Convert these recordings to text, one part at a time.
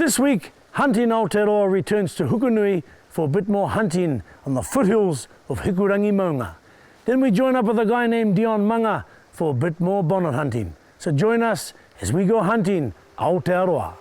This week, Hunting Aotearoa returns to Hukanui for a bit more hunting on the foothills of Hukanui. Then we join up with a guy named Dion Manga for a bit more bonnet hunting. So join us as we go hunting Aotearoa.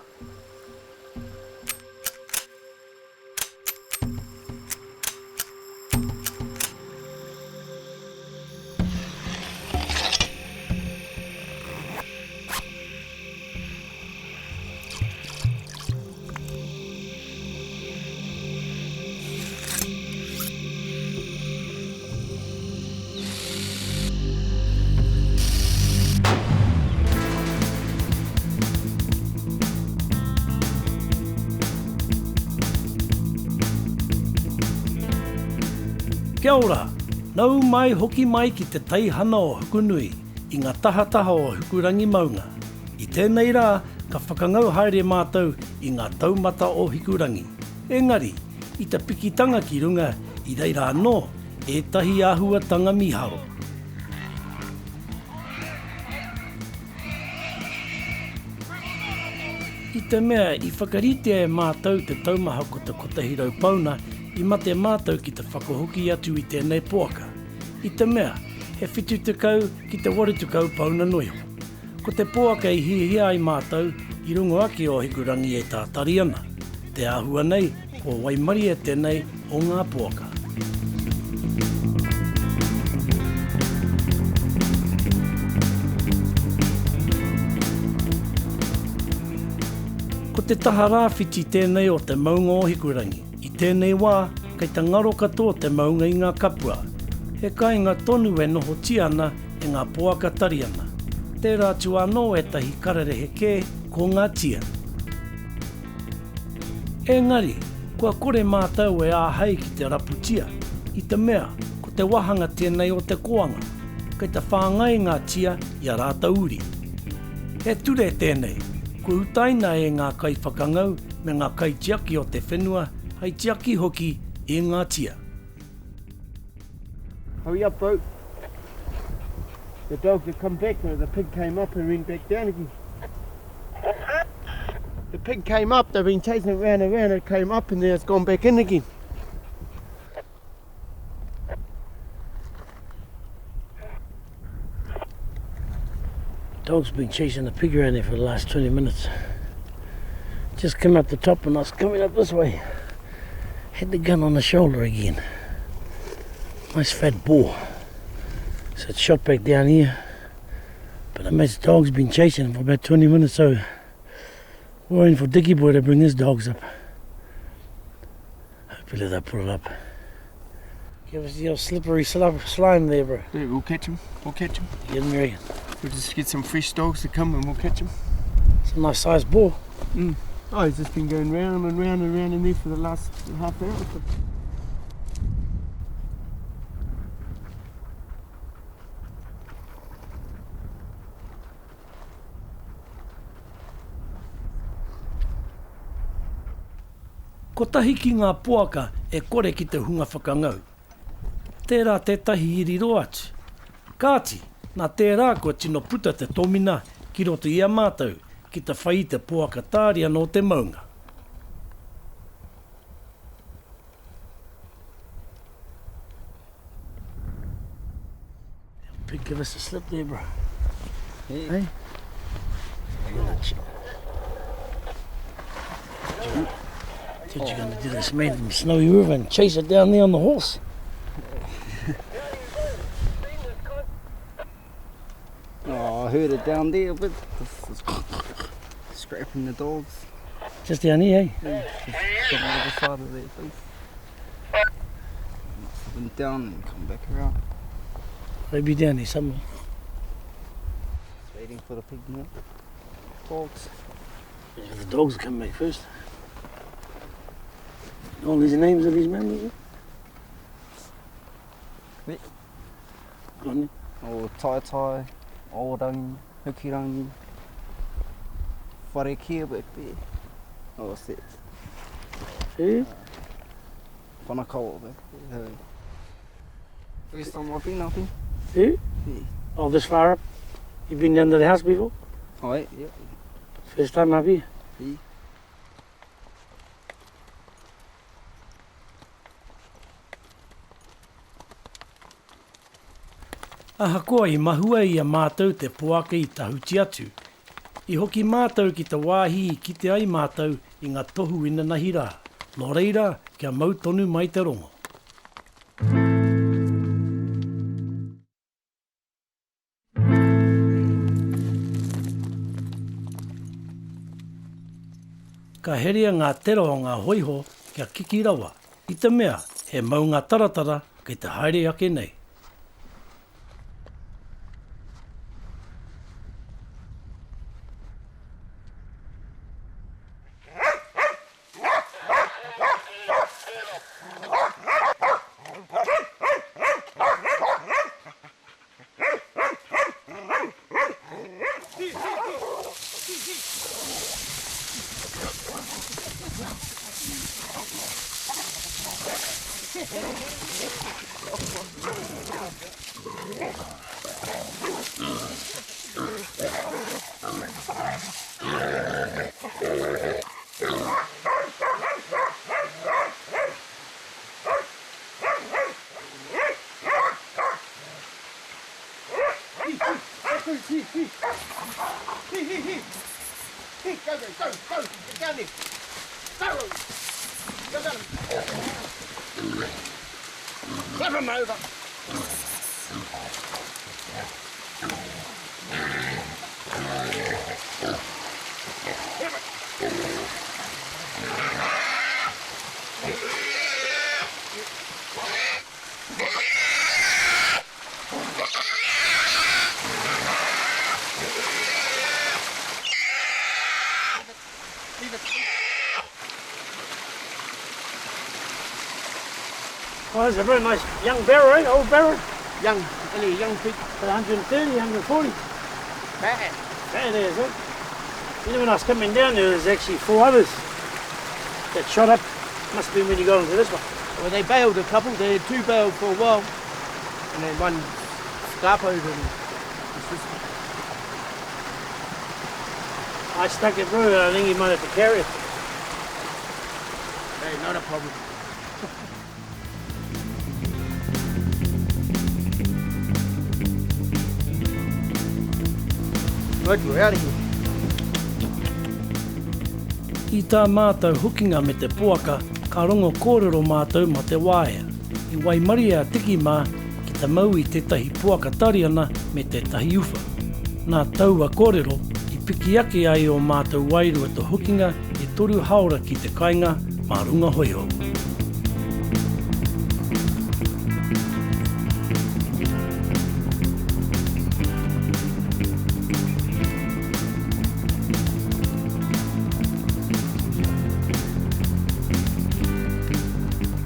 Kia ora, nau mai hoki mai ki te taihana o Hukanui i ngā tahataha o Hukurangi Maunga. I tēnei rā, ka whakangau haere mātou i ngā taumata o Hukurangi. Engari, i te pikitanga ki runga, i reira anō, ētahi āhuatanga miharo. I te mea, i whakarite e mātou te taumaha ko te kotahirau pauna, I mate mātou ki te whakahoki atu i tēnei poaka. I te mea, he whitu te kau ki te wari te kau pauna noiho. Ko te poaka i hihia ai mātou, i rungo ake o Hukurangi e tātari ana. Te āhua nei, o waimari e tēnei o ngā poaka. Ko te taha rāwhiti tēnei o te maunga o Hukurangi. I tēnei wā, kei te ngaro katoa te maunga i ngā kapua. He kai ngā tonu e noho tiana e ngā poaka tari ana. Tērā tu anō e tahi kararehe kē ko ngā tia. Engari, kua kore mātou e āhei ki te raputia. I te mea, ko te wahanga tēnei o te koanga. Kei te whāngai ngā tia i a rāta uri. He ture tēnei, ko utaina e ngā kai whakangau me ngā kai tiaki o te whenua, hei tiaki hoki e ngā tia. Hurry up, bro. The dogs have come back. The pig came up and went back down again. The pig came up, they've been chasing it round and round, it came up and then it's gone back in again. Dog's been chasing the pig around there for the last 20 minutes. Just came up the top and I was coming up this way. Had the gun on the shoulder again. Nice fat boar. So it's shot back down here. But I imagine the dog's been chasing him for about 20 minutes, so we're waiting for Dickie Boy to bring his dogs up. Hopefully they'll put it up. Give us your slippery slime there, bro. Yeah, we'll catch him. We'll catch him. Get him ready. We'll just get some fresh dogs to come and we'll catch him. It's a nice sized boar. Mm. Oh, he's just been going round and round and round in there for the last half hour. Ko tahi ki ngā poaka e kore ki te hunga whakangau. Tērā tētahi iriro atu. Kāti, nā tērā kua tino puta te tomina ki roto i a mātou ki te whai te poaka tāria no te maunga. Pig, give us a slip there, bro. Yeah. Hey? Thought you're going to do this man from Snowy River and chase it down there on the horse. Oh, I heard it down there, but scrapping the dogs. Just down here, eh? Yeah, just on the other side of that place. Must have went down and come back around. Maybe down there somewhere. Just waiting for the pig now. Dogs. Yeah, the dogs will come back first. All these names of these men, is it? Wait. Go on then. Oh, Tai, Orangi, Hukirangi, Wharekia, Bepe. Oh, what's that? See? Whanakawa, Bepe. First time I've been up here. See? Yeah. Oh, this far up? You've been down to the house before? Oh, yeah. First time up here? Yeah. Ahakoa I mahua I a mātou te poaka I tahuti atu. I hoki mātou ki te wāhi I kite ai mātou I ngā tohu ina nahi rā. Nō reira, kia mau tonu mai te rongo. Ka heria ngā tera o ngā hoiho kia kiki rawa. I te mea, he mau ngā taratara kei te haere ake nei. Flip him over. Oh, that's a very nice young barrow, eh? Old barrow. Young, only a young pig. 130, 140. Bad. Bad as, eh? You know, when I was coming down there was actually 4 others that shot up. Must have been when you got into this one. Well, they bailed a couple. They had 2 bailed for a while. And then one scarpoed and I stuck it through, I think you might have to carry it. hey, not a problem. Right, we're out of here. I tā mātou hukinga me te poaka, ka rongo kōrero mātou ma te wāea. I waimari a tiki mā ki te mau I tētahi poaka tariana me tētahi uwha. Nā taua kōrero, I piki ake ai o mātou wairua te hukinga I toru haora ki te kainga mā runga hoiho.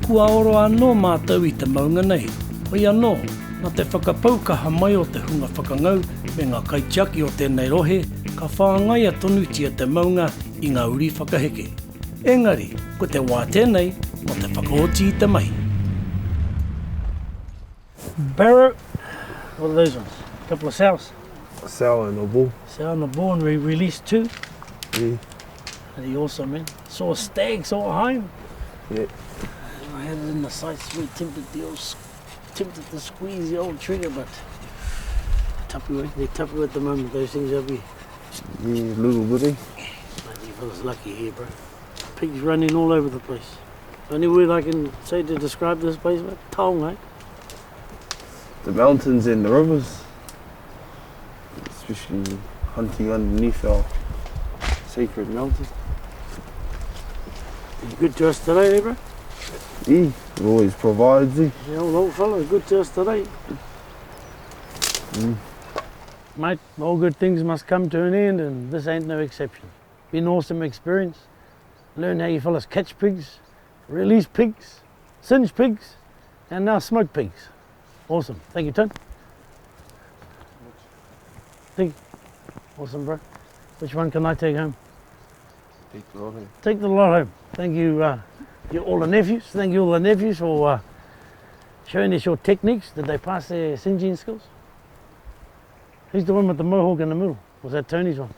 Kua oro anō mātou I te maunga nei. Hoi anō, nā te whakapaukaha mai o te hunga whakangau me ngā kaitiaki o tēnei rohe, ka whaangaia tonutia te maunga I ngā uri whakaheke. Engari, ko te wā tēnei, o te whakaoti I te mahi. Barrow, what are those ones? A couple of sows. A sow and a bull. Sow and a bull, and we released 2. Yeah. Pretty awesome, man. Saw a stag, saw a hind. Yeah. I had it in the sights, we tempted to squeeze the old trigger, but they're tougher at the moment, those things over here. Yeah, little bitty. Mate, you fellas lucky here, bro. Pigs running all over the place. Only word I can say to describe this place, mate, taonga, eh? The mountains and the rivers. Especially hunting underneath our sacred mountain. You good to us today, eh, bro? Yeah, it always provides you. Yeah, old fella, good to us today. Mate, all good things must come to an end, and this ain't no exception. Been an awesome experience. Learn how you fellas catch pigs, release pigs, singe pigs, and now smoke pigs. Awesome. Thank you, Ton. Awesome, bro. Which one can I take home? Take the lot of Take the lot home. Thank you, all the nephews. Thank you all the nephews for showing us your techniques. Did they pass their singeing skills? Who's the one with the mohawk in the middle? Was that Tony's one?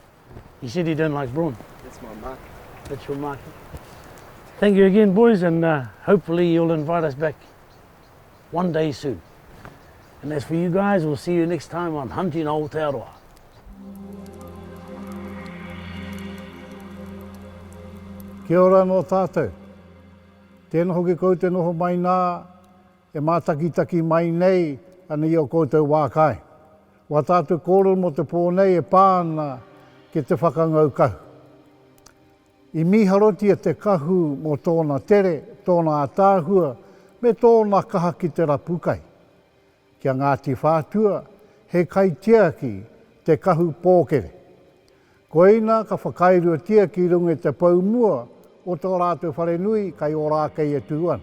He said he don't like brawn. That's my mark. That's your mark. Thank you again, boys, and hopefully you'll invite us back one day soon. And as for you guys, we'll see you next time on Hunting Aotearoa. Kia ora no tātou. Tēnā hoki kou te noho mai nā, e mātakitaki mai nei, ana i o koutou wākai. Wa tātou kōrero mo te pō nei e pāna ke te whakangau kahu. I miharotia te kahu mo tōna tere, tōna atāhua, me tōna kaha ki te rapukai. Kia Ngāti Whātua, he kaitiaki te kahu pōkere. Koina ka whakairua tia ki runga te paumua o tō rātou wharenui kai o rākei e tūan.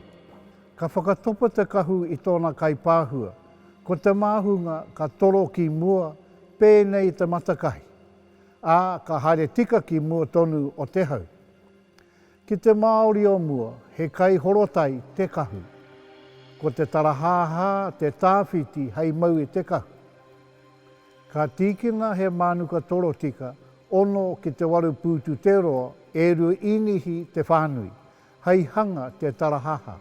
Ka whakatopa te kahu i tōna kai pāhua, ko te māhunga ka toro ki mua pēnei te matakahi. Ā, ka haere tika ki mua tonu o te hau. Ki te Māori o mua, he kai horotai te kahu. Ko te tarahāhā, te tāwhiti, hei mau i te kahu. Ka tīkina he mānuka toro tika, ono ki te waru pūtu te roa, e rua inihi te whānui, hei hanga te tarahāhā.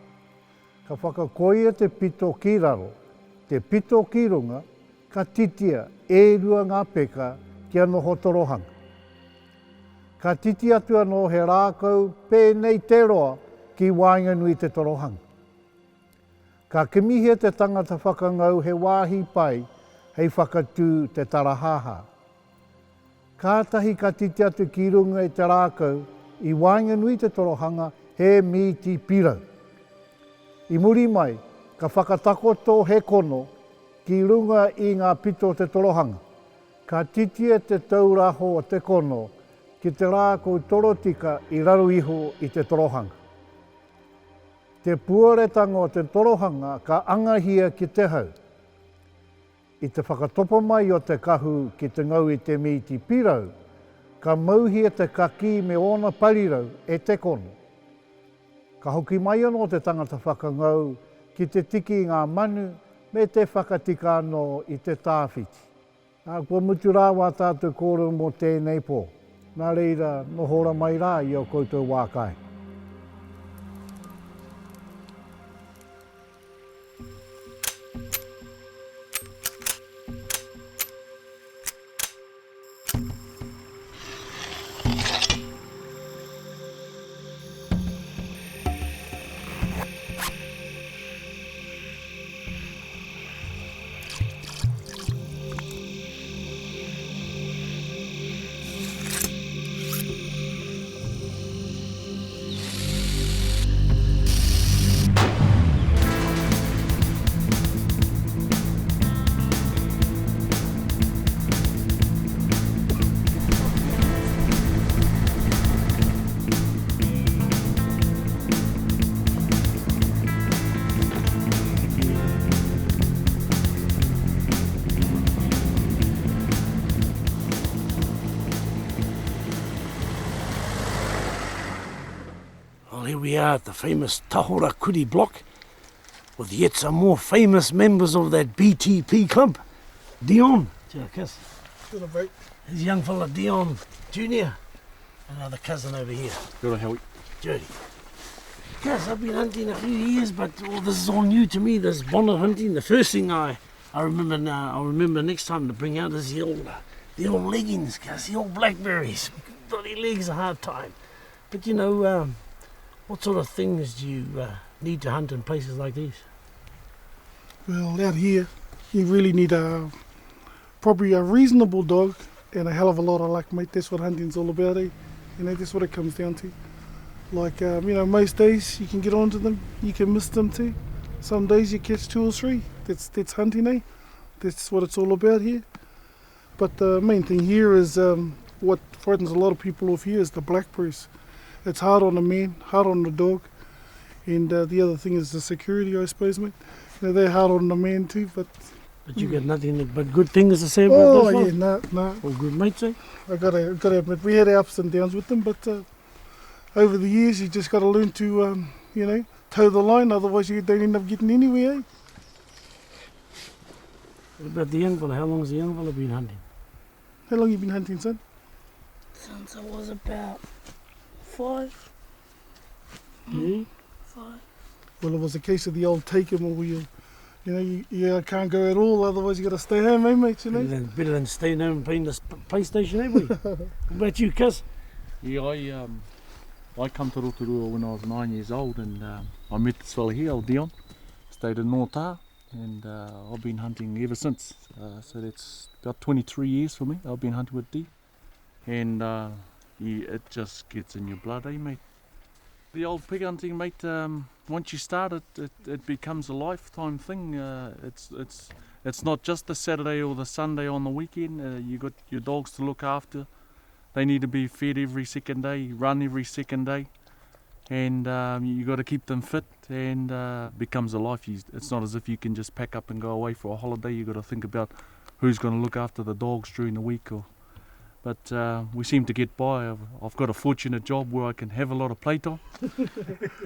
Ka whakakoia te pito ki raro, te pito ki runga, ka titia e rua ngā peka kia noho torohanga. Ka titi atu anō he rākau pēnei te roa ki Wainganui te torohanga. Ka kimihia te tangata whakangau he wāhi pai hei whakatū te tarahāhā. Kātahi ka titi atu ki runga i te rākau i Wainganui te torohanga he miti pirau. I muri mai, ka whakatakoto he kono ki runga i ngā pito te torohanga. Ka titia te tauraho o te kono ki te rākau torotika i raru iho i te torohanga. Te puaretanga o te torohanga ka angahia ki te hau. I te whakatopa mai o te kahu ki te ngau i te miti pirau, ka mauhia te kaki me ona parirau e te kono. Ka hoki mai anō te tangata whakangau ki te tiki ngā manu me te whakatika anō i te tāwhiti. Kua mutu rā wā tātou kōrero mō tēnei pō. Nā reira, nohora mai rā i au koutou wākai. Here we are at the famous Toharakuri block with yet some more famous members of that BTP club. Dion, kiss. His young fella Dion Jr. Another cousin over here. Good Howie. Jody. Yes, I've been hunting a few years, but this is all new to me, this bonnet hunting. The first thing I remember now, I'll remember next time to bring out is the old leggings, cuz the old blackberries. Bloody legs a hard time. But you know, what sort of things do you need to hunt in places like these? Well, out here, you really need probably a reasonable dog and a hell of a lot of luck, mate. That's what hunting's all about, eh? You know, that's what it comes down to. Like, you know, most days you can get onto them, you can miss them too. Some days you catch 2 or 3. That's hunting, eh? That's what it's all about here. But the main thing here is what frightens a lot of people off here is the blackberries. It's hard on the man, hard on the dog, and the other thing is the security, I suppose, mate. You know, they're hard on the man too, but you got nothing but good things to say about oh this one? yeah, no. All good mates, eh? I gotta admit, we had our ups and downs with them, but over the years you just gotta learn to, you know, toe the line, otherwise you don't end up getting anywhere, eh? What about the young fella? How long has the young fella been hunting? How long you been hunting, son? Since I was about 5. Yeah? 5. Well, it was a case of the old take 'em or you You know, you can't go at all, otherwise you got to stay home, eh, mate, you know? Better than staying home and playing the PlayStation, eh, boy? What about you, cuz? Yeah, I come to Rotorua when I was 9 years old, and I met this fella here, old Dion. Stayed in Aotearoa, and I've been hunting ever since. So that's about 23 years for me. I've been hunting with D, and it just gets in your blood, eh, mate? The old pig hunting, mate. Once you start it becomes a lifetime thing. It's not just the Saturday or the Sunday on the weekend. You got your dogs to look after. They need to be fed every second day, run every second day, and you got to keep them fit. And becomes a life. It's not as if you can just pack up and go away for a holiday. You got to think about who's going to look after the dogs during the week. But we seem to get by. I've got a fortunate job where I can have a lot of playtime,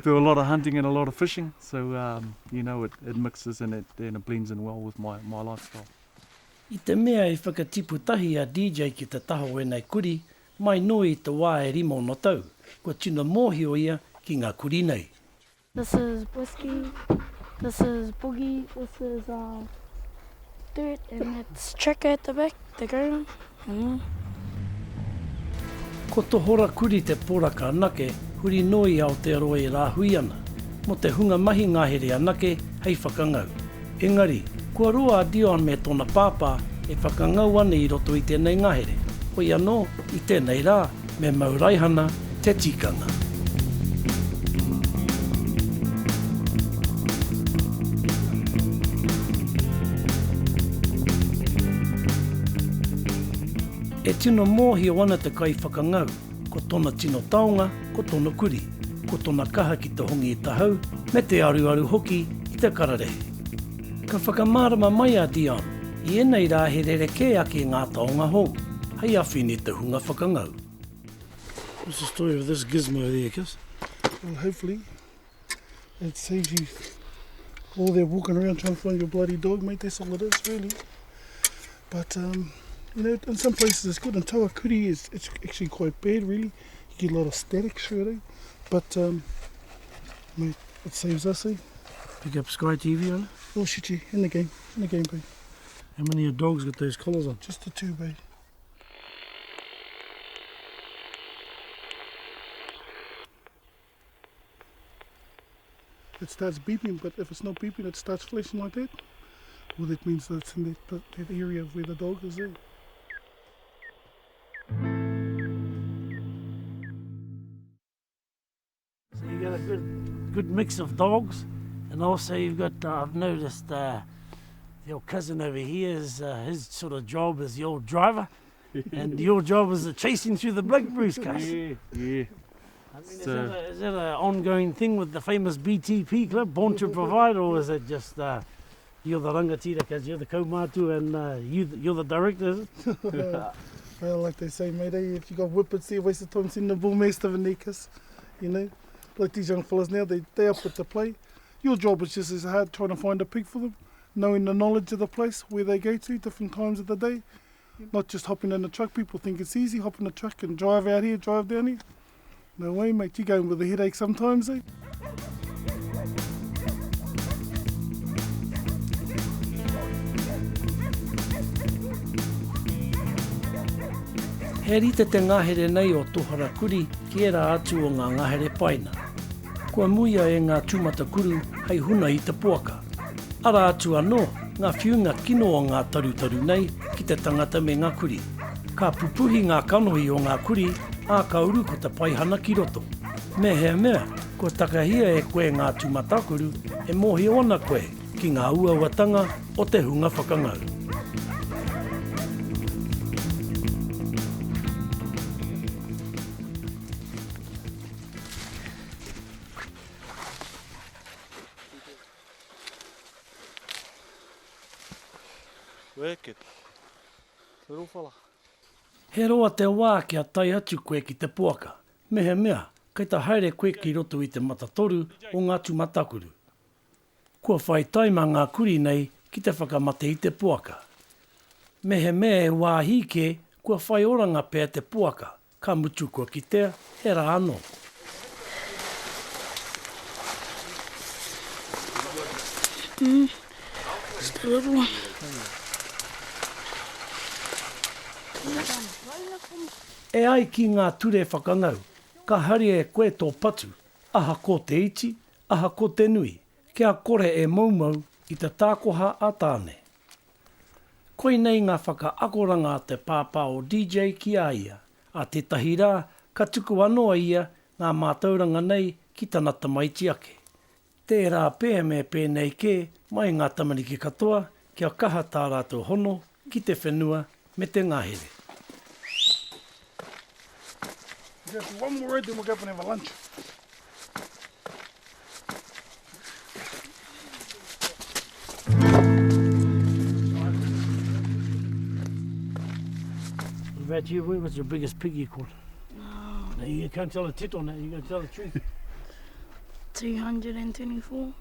do a lot of hunting and a lot of fishing. So you know, it mixes and it blends in well with my lifestyle. I te mea I whakatiputahi a DJ ki te taho e nei kuri, mai noi te wā e rimo no tau. Kua tino mōhio ia ki ngā kuri nei. This is whiskey, this is boogie, this is dirt, and it's checker at the back, the ground. Ko Toharakuri te poraka anake, huri noi Aotearoa e rāhui ana. Mo te hunga mahi ngahere anake, hei whakangau. Engari, kua roa a Dion me tōna pāpā e whakangau ane I roto I tēnei ngahere. Hoi anō, I tēnei rā, me mauraihana te tikanga. E tino mōhio ana te kai whakangau, ko tōna tino taonga, ko tōna kuri, ko tōna kaha ki te hongi I tahau, me te aru hoki I te kararehe. Ka whakamārama mai a Dion, I enei rā he rereke ake ngā taonga hou, hei awhine te hunga whakangau. What's the story of this gizmo there, Kis? Well, hopefully it saves you all there walking around trying to find your bloody dog, mate. That's all it is, really. But you know, in some places it's good. In Toharakuri it's actually quite bad, really. You get a lot of static through it, eh? But mate, it saves us, eh? Pick up Sky TV on it? Oh shit, yeah, in the game, babe. How many of your dogs got those collars on? Just the two, babe. It starts beeping, but if it's not beeping, it starts flashing like that. Well, that means that it's in that area where the dog is there. So you got a good mix of dogs, and also you've got, I've noticed your cousin over here, his sort of job is your driver, and your job is chasing through the blackberries, cuz. Yeah. I mean, is that an ongoing thing with the famous BTP club, Born to Provide, or is it just you're the rangatira because you're the kaumātu and you're the director, is it? Well, like they say, mate, if you got whippets there, waste of time sending the bullmaster of Nekas, you know. Like these young fellas now, they up with the play. Your job is just as hard trying to find a pig for them, knowing the knowledge of the place, where they go to, different times of the day. Not just hopping in the truck. People think it's easy, hop in the truck and drive out here, drive down here. No way, mate, you're going with a headache sometimes, eh? He rite te ngahere nei o Toharakuri ki era atu o ngā ngahere paina. Kua muia e ngā tūmata kuru hei huna I te poaka. Ara atu anō, ngā whiunga kino o ngā tarutaru nei ki te tangata me ngā kuri. Ka pupuhi ngā kanohi o ngā kuri, a ka uru ko te paihana ki roto. Me hea mea, ko takahia e koe ngā tūmata kuru, e mohi ona koe ki ngā uauatanga o te hunga whakangau. Wicked. Little fella. He roa te wā kia tai atu koe ki te poaka. Mehe mea, kei ta haere koe ki roto I te matatoru o ngā tūmatakuru. Kua whai taima ngā kuri nei ki te whakamate I te poaka. Mehe mea e wā hike, kua whai oranga pēr te poaka. Ka mutu kua ki tea, he rā anō. Just the little one. E ai ki ngā ture whakangau, ka hari e koe tō patu, aha ko te iti, aha ko te nui, kia kore e maumau i te tākoha a tāne. Koe nei ngā whakaakoranga te pāpā o DJ ki a ia, a te tahi rā, ka tuku anoa ia ngā mātauranga nei ki tanata maiti ake. Tērā pēr me pēnei ke, mai ngā tamariki katoa, kia kaha tā rātou hono, ki te whenua, me te ngahere. Just one more word, then we'll go up and have a lunch. What about you? Where was your biggest pig you caught? No, you can't tell a tit on that, you got to tell the truth. 224.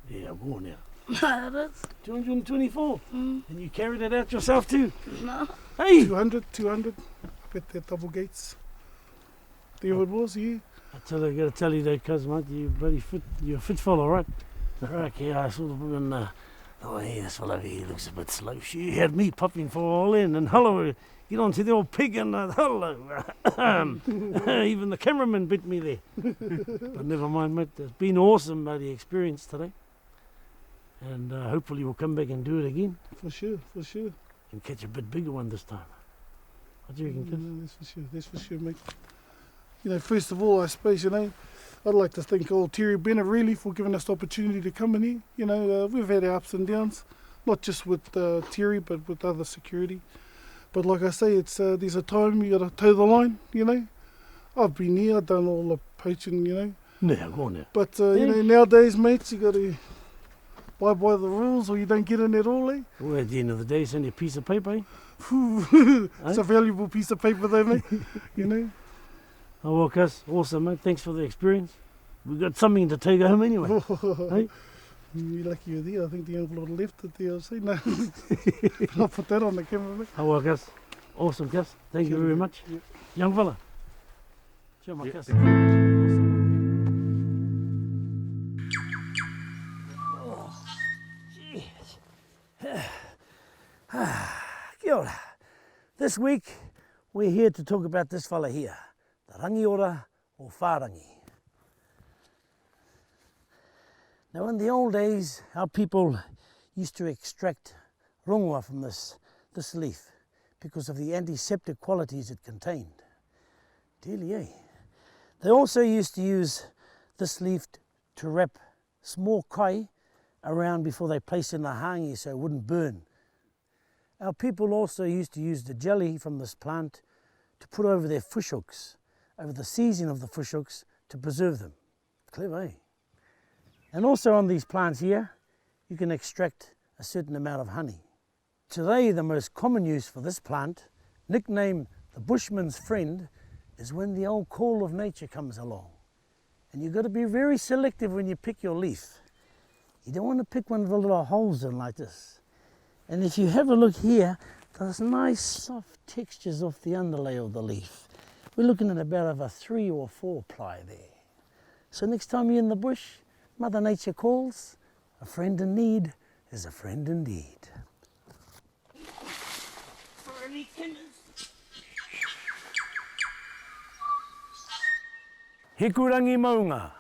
Yeah, I'm going now. That is. 224? Mm. And you carried it out yourself too? No. Hey! 200, up at the double gates. There it was, yeah. I gotta tell you though, cuz mate, you're a fit fella, right? Right, yeah, I sort of been, oh yeah, this fella here looks a bit slow. She had me popping for all in, and hello, get on to the old pig, and hello. Even the cameraman bit me there. But never mind, mate, it's been awesome, the experience today. And hopefully we'll come back and do it again. For sure. And catch a bit bigger one this time. What do you reckon, kid? No, that's for sure, mate. You know, first of all, I suppose, you know, I'd like to thank old Terry Bennett really for giving us the opportunity to come in here. You know, we've had our ups and downs, not just with Terry, but with other security. But like I say, it's there's a time you got to toe the line, you know. I've been here, I've done all the poaching, you know. No, go on now. But, you know, nowadays, mates, you got to abide by the rules or you don't get in at all, eh? Well, at the end of the day, it's only a piece of paper, eh? It's a valuable piece of paper though, mate, you know. Oh, well, cuz, awesome, mate. Thanks for the experience. We've got something to take home anyway. Hey? You're lucky you're there. I think the envelope left it there. See, no. I'll put that on the camera, mate. Oh, well, cuz. Awesome, cuz. Thank you very much. Yep. Young fella. Sure, my cuz. Kia ora. This week, we're here to talk about this fella here, the rangiora or whārangi. Now, in the old days, our people used to extract rongoa from this leaf because of the antiseptic qualities it contained. Dearly, eh? They also used to use this leaf to wrap small kai around before they placed in the hangi so it wouldn't burn. Our people also used to use the jelly from this plant to put over their fish hooks, over the seasoning of the fish hooks to preserve them. Clever, eh? And also on these plants here, you can extract a certain amount of honey. Today, the most common use for this plant, nicknamed the bushman's friend, is when the old call of nature comes along. And you've got to be very selective when you pick your leaf. You don't want to pick one with the little holes in like this. And if you have a look here, there's nice soft textures off the underlay of the leaf. We're looking at about a 3 or 4 ply there. So next time you're in the bush, Mother Nature calls, a friend in need is a friend indeed. Hikurangi maunga,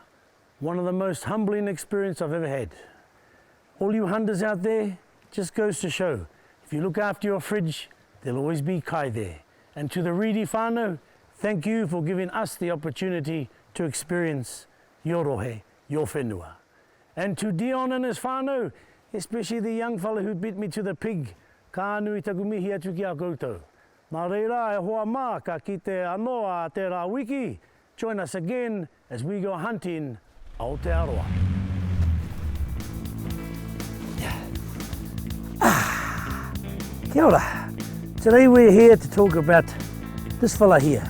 one of the most humbling experiences I've ever had. All you hunters out there, just goes to show, if you look after your fridge, there'll always be kai there. And to the Redi whānau, thank you for giving us the opportunity to experience your rohe, your whenua. And to Dion and his whānau, especially the young fella who beat me to the pig, ka anui taku mihi atu ki a koutou. Nā reira e hoa mā ka ki te anoa a te rā wiki. Join us again as we go hunting Aotearoa. Kia ora. Today we're here to talk about this fella here.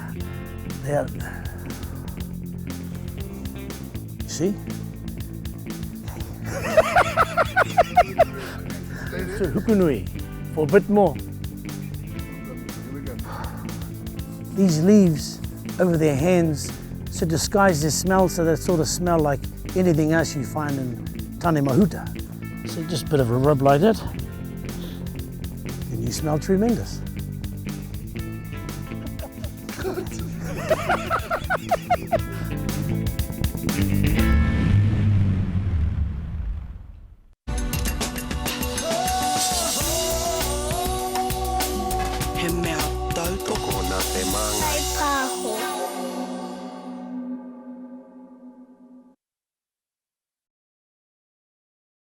You see? It's a Hukanui for a bit more. These leaves over their hands to disguise their smell so they sort of smell like anything else you find in Tane Mahuta. So So just a bit of a rub like that, and you smell tremendous. He mea tautoko na te manga. Kai pāho.